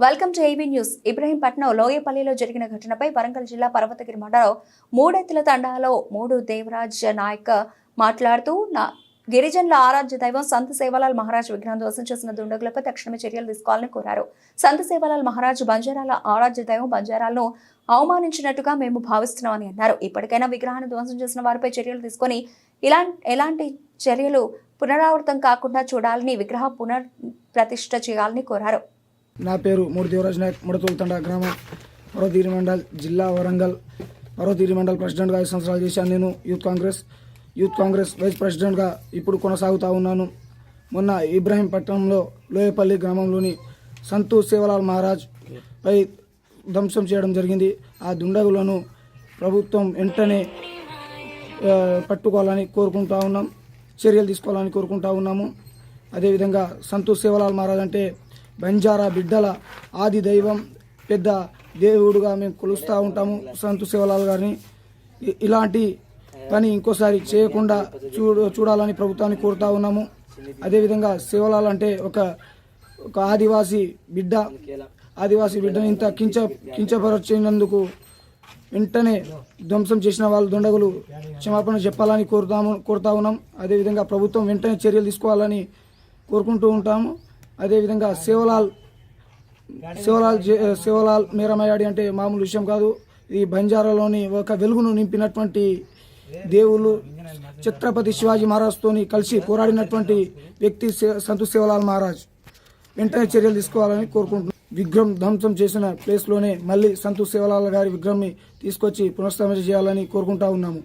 Welcome to AB news. Ibrahimpatnam లోయపల్లిలో జరిగిన ఘటనపై వరంగల్ జిల్లా పర్వతగిరి మండలం మూడెత్తుల తండాలో మూడు దేవరాజ్ నాయక్ మాట్లాడుతూ గిరిజనుల ఆరాధ్య దైవం సంత సేవలాల్ మహారాజ్ విగ్రహం ధ్వంసం చేసిన దుండగులపై తక్షణమే చర్యలు తీసుకోవాలని కోరారు. సంత సేవలాల్ మహారాజ్ బంజారాల ఆరాధ్య దైవం, బంజారాలను అవమానించినట్టుగా మేము భావిస్తున్నామని అన్నారు. ఇప్పటికైనా విగ్రహాన్ని ధ్వంసం చేసిన వారిపై చర్యలు తీసుకొని ఎలాంటి చర్యలు పునరావృతం కాకుండా చూడాలని, విగ్రహ పునఃప్రతిష్ఠ చేయాలని కోరారు. నా పేరు మూడు దేవరాజ్ నాయక్, ముడతూరు తండా గ్రామం, పర్వతగిరి మండల్, జిల్లా వరంగల్. పర్వతగిరి మండల్ ప్రెసిడెంట్గా 5 సంవత్సరాలు చేశాను. నేను యూత్ కాంగ్రెస్ వైస్ ప్రెసిడెంట్గా ఇప్పుడు కొనసాగుతూ ఉన్నాను. మొన్న ఇబ్రహీంపట్నంలో లోయపల్లి గ్రామంలోని సంతూ సేవలాల్ మహారాజ్ పై ధ్వంసం చేయడం జరిగింది. ఆ దుండగులను ప్రభుత్వం వెంటనే పట్టుకోవాలని కోరుకుంటా ఉన్నాం, చర్యలు తీసుకోవాలని కోరుకుంటా ఉన్నాము. అదేవిధంగా సంతూ సేవలాల్ మహారాజ్ అంటే బంజారా బిడ్డల ఆది దైవం, పెద్ద దేవుడుగా మేము కొలుస్తూ ఉంటాము సంతూ సేవలాల్ గారిని. ఇలాంటి పని ఇంకోసారి చేయకుండా చూడాలని ప్రభుత్వాన్ని కోరుతా ఉన్నాము. అదేవిధంగా సేవలాల్ అంటే ఒక ఆదివాసీ బిడ్డని ఇంత కించపరిచినందుకు వెంటనే ధ్వంసం చేసిన వాళ్ళు దుండగులు క్షమాపణ చెప్పాలని కోరుతా ఉన్నాం. అదేవిధంగా ప్రభుత్వం వెంటనే చర్యలు తీసుకోవాలని కోరుకుంటూ ఉంటాము. అదేవిధంగా సేవలాల్ మేరమయ్యాడి అంటే మామూలు విషయం కాదు. ఇది బంజారాలోని ఒక వెలుగును నింపినటువంటి దేవుళ్ళు, ఛత్రపతి శివాజీ మహారాజ్తోని కలిసి పోరాడినటువంటి వ్యక్తి సంతూ సేవలాల్ మహారాజ్. వెంటనే చర్యలు తీసుకోవాలని కోరుకుంటున్నాం. విగ్రహం ధ్వంసం చేసిన ప్లేస్లోనే మళ్ళీ సంతూ సేవలాల్ గారి విగ్రహంని తీసుకొచ్చి పునఃస్థాపన చేయాలని కోరుకుంటా ఉన్నాము.